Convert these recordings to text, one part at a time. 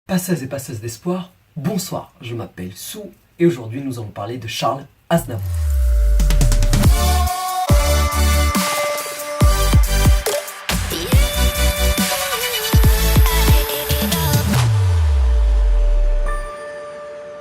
Passeuses et passeuses d'espoir, bonsoir, je m'appelle Sou et aujourd'hui nous allons parler de Charles Aznavour.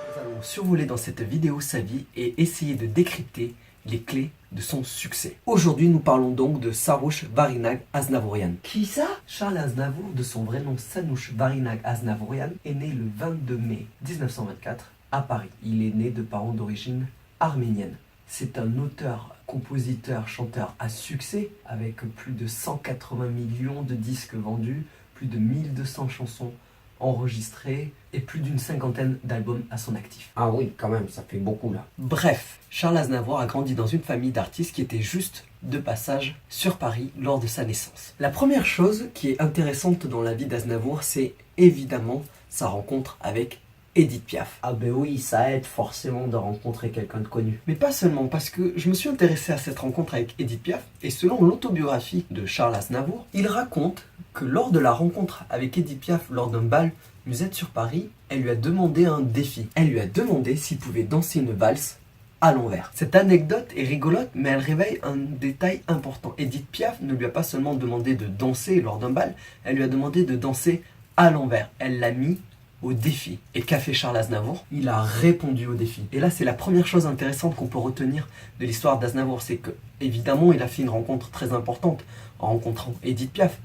Nous allons survoler dans cette vidéo sa vie et essayer de décrypter les clés de son succès. Aujourd'hui, nous parlons donc de Saroush Varinag Aznavourian. Qui ça? Charles Aznavour, de son vrai nom Saroush Varinag Aznavourian, est né le 22 mai 1924 à Paris. Il est né de parents d'origine arménienne. C'est un auteur, compositeur, chanteur à succès avec plus de 180 millions de disques vendus, plus de 1200 chansons enregistré et plus d'une cinquantaine d'albums à son actif. Ah oui, quand même, ça fait beaucoup là. Bref, Charles Aznavour a grandi dans une famille d'artistes qui était juste de passage sur Paris lors de sa naissance. La première chose qui est intéressante dans la vie d'Aznavour, c'est évidemment sa rencontre avec Edith Piaf. Ah ben oui, ça aide forcément de rencontrer quelqu'un de connu. Mais pas seulement, parce que je me suis intéressé à cette rencontre avec Edith Piaf, et selon l'autobiographie de Charles Aznavour, il raconte que lors de la rencontre avec Edith Piaf lors d'un bal musette sur Paris, elle lui a demandé un défi. Elle lui a demandé s'il pouvait danser une valse à l'envers. Cette anecdote est rigolote, mais elle réveille un détail important. Edith Piaf ne lui a pas seulement demandé de danser lors d'un bal, elle lui a demandé de danser à l'envers. Elle l'a mis au défi. Et qu'a fait Charles Aznavour? Il a répondu au défi. Et là, c'est la première chose intéressante qu'on peut retenir de l'histoire d'Aznavour, c'est que, évidemment, il a fait une rencontre très importante en rencontrant Edith Piaf.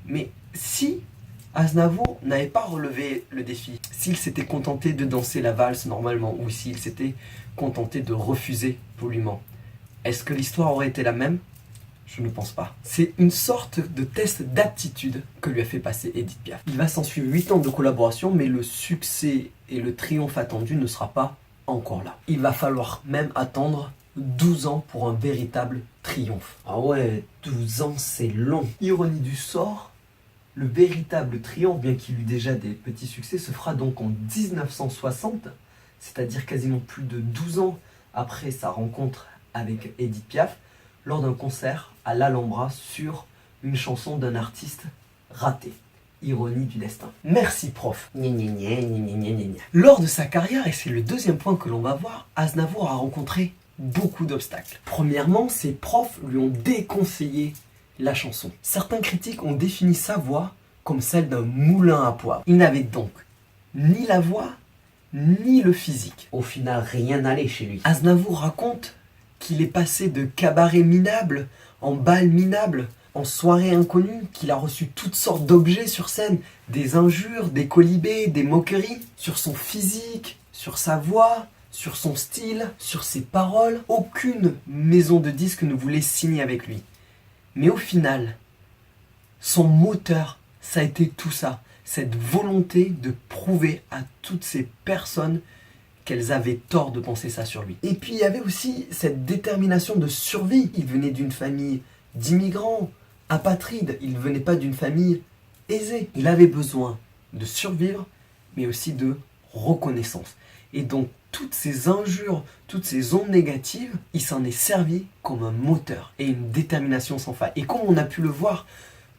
Mais si Aznavour n'avait pas relevé le défi, s'il s'était contenté de danser la valse normalement, ou s'il s'était contenté de refuser poliment, est-ce que l'histoire aurait été la même? Je ne pense pas. C'est une sorte de test d'aptitude que lui a fait passer Edith Piaf. Il va s'en suivre 8 ans de collaboration, mais le succès et le triomphe attendu ne sera pas encore là. Il va falloir même attendre 12 ans pour un véritable triomphe. Ah ouais, 12 ans, c'est long. Ironie du sort, le véritable triomphe, bien qu'il eut déjà des petits succès, se fera donc en 1960, c'est-à-dire quasiment plus de 12 ans après sa rencontre avec Edith Piaf, lors d'un concert à l'Alhambra sur une chanson d'un artiste raté. Ironie du destin. Merci prof. Gna gna gna gna gna gna gna. Lors de sa carrière, et c'est le deuxième point que l'on va voir, Aznavour a rencontré beaucoup d'obstacles. Premièrement, ses profs lui ont déconseillé la chanson. Certains critiques ont défini sa voix comme celle d'un moulin à poivre. Il n'avait donc ni la voix, ni le physique. Au final, rien n'allait chez lui. Aznavour raconte qu'il est passé de cabaret minable en bal minable, en soirée inconnue, qu'il a reçu toutes sortes d'objets sur scène, des injures, des colibés, des moqueries, sur son physique, sur sa voix, sur son style, sur ses paroles. Aucune maison de disques ne voulait signer avec lui. Mais au final, son moteur, ça a été tout ça, cette volonté de prouver à toutes ces personnes qu'elles avaient tort de penser ça sur lui. Et puis il y avait aussi cette détermination de survie. Il venait d'une famille d'immigrants, apatrides, il ne venait pas d'une famille aisée. Il avait besoin de survivre, mais aussi de reconnaissance. Et donc toutes ces injures, toutes ces ondes négatives, il s'en est servi comme un moteur et une détermination sans faille. Et comme on a pu le voir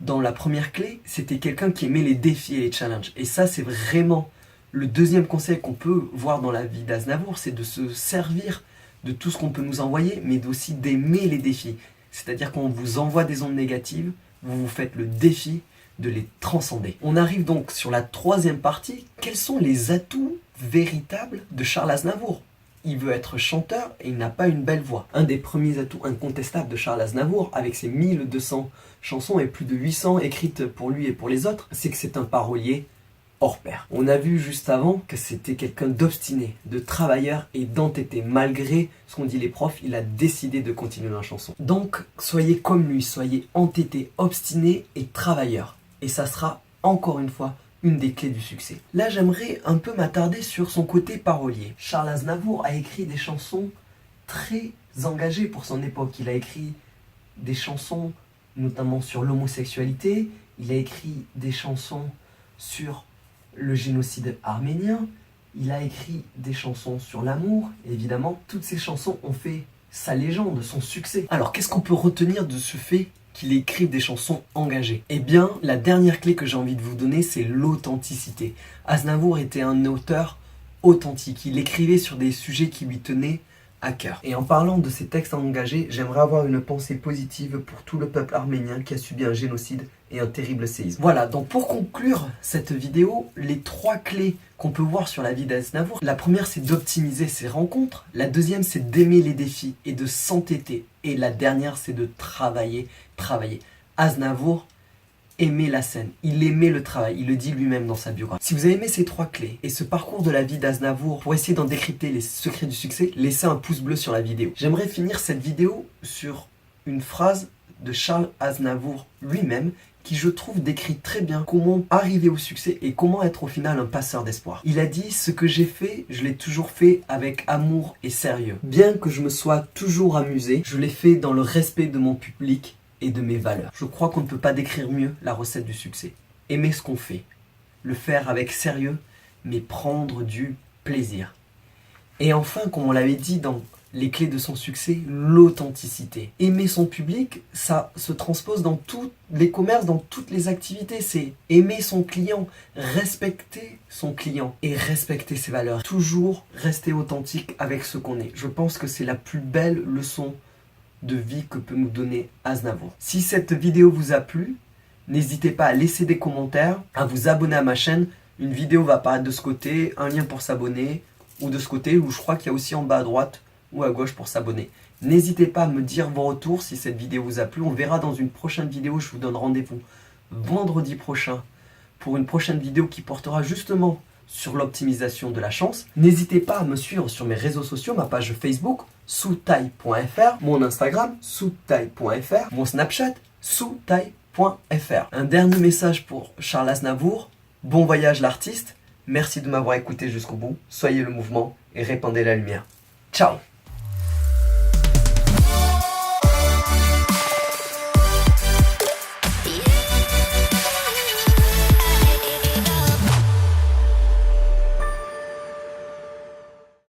dans la première clé, c'était quelqu'un qui aimait les défis et les challenges. Et ça, c'est vraiment le deuxième conseil qu'on peut voir dans la vie d'Aznavour, c'est de se servir de tout ce qu'on peut nous envoyer, mais aussi d'aimer les défis. C'est-à-dire qu'on vous envoie des ondes négatives, vous vous faites le défi de les transcender. On arrive donc sur la troisième partie. Quels sont les atouts véritables de Charles Aznavour? Il veut être chanteur et il n'a pas une belle voix. Un des premiers atouts incontestables de Charles Aznavour, avec ses 1200 chansons et plus de 800 écrites pour lui et pour les autres, c'est que c'est un parolier hors pair. On a vu juste avant que c'était quelqu'un d'obstiné, de travailleur et d'entêté. Malgré ce qu'ont dit les profs, il a décidé de continuer la chanson. Donc, soyez comme lui, soyez entêté, obstiné et travailleur. Et ça sera, encore une fois, une des clés du succès. Là, j'aimerais un peu m'attarder sur son côté parolier. Charles Aznavour a écrit des chansons très engagées pour son époque. Il a écrit des chansons notamment sur l'homosexualité, il a écrit des chansons sur le génocide arménien, il a écrit des chansons sur l'amour, évidemment. Toutes ces chansons ont fait sa légende, son succès. Alors, qu'est-ce qu'on peut retenir de ce fait qu'il écrive des chansons engagées. Eh bien, la dernière clé que j'ai envie de vous donner, c'est l'authenticité. Aznavour était un auteur authentique. Il écrivait sur des sujets qui lui tenaient à cœur. Et en parlant de ces textes engagés, j'aimerais avoir une pensée positive pour tout le peuple arménien qui a subi un génocide et un terrible séisme. Voilà, donc pour conclure cette vidéo, les 3 clés qu'on peut voir sur la vie d'Aznavour, la première c'est d'optimiser ses rencontres, la deuxième c'est d'aimer les défis et de s'entêter, et la dernière c'est de travailler. Aznavour aimait la scène, il aimait le travail, il le dit lui-même dans sa biographie. Si vous avez aimé ces 3 clés et ce parcours de la vie d'Aznavour pour essayer d'en décrypter les secrets du succès, laissez un pouce bleu sur la vidéo. J'aimerais finir cette vidéo sur une phrase de Charles Aznavour lui-même qui, je trouve, décrit très bien comment arriver au succès et comment être au final un passeur d'espoir. Il a dit « Ce que j'ai fait, je l'ai toujours fait avec amour et sérieux. Bien que je me sois toujours amusé, je l'ai fait dans le respect de mon public et de mes valeurs. » Je crois qu'on ne peut pas décrire mieux la recette du succès. Aimer ce qu'on fait, le faire avec sérieux, mais prendre du plaisir. Et enfin, comme on l'avait dit dans les clés de son succès, l'authenticité. Aimer son public, ça se transpose dans tous les commerces, dans toutes les activités. C'est aimer son client, respecter son client et respecter ses valeurs. Toujours rester authentique avec ce qu'on est. Je pense que c'est la plus belle leçon de vie que peut nous donner Aznavour. Si cette vidéo vous a plu, n'hésitez pas à laisser des commentaires, à vous abonner à ma chaîne. Une vidéo va apparaître de ce côté, un lien pour s'abonner, ou de ce côté, où je crois qu'il y a aussi en bas à droite ou à gauche pour s'abonner. N'hésitez pas à me dire vos retours si cette vidéo vous a plu. On verra dans une prochaine vidéo. Je vous donne rendez-vous vendredi prochain pour une prochaine vidéo qui portera justement sur l'optimisation de la chance. N'hésitez pas à me suivre sur mes réseaux sociaux, ma page Facebook, soutaille.fr, mon Instagram, soutaille.fr, mon Snapchat, soutaille.fr. Un dernier message pour Charles Aznavour. Bon voyage l'artiste. Merci de m'avoir écouté jusqu'au bout. Soyez le mouvement et répandez la lumière. Ciao!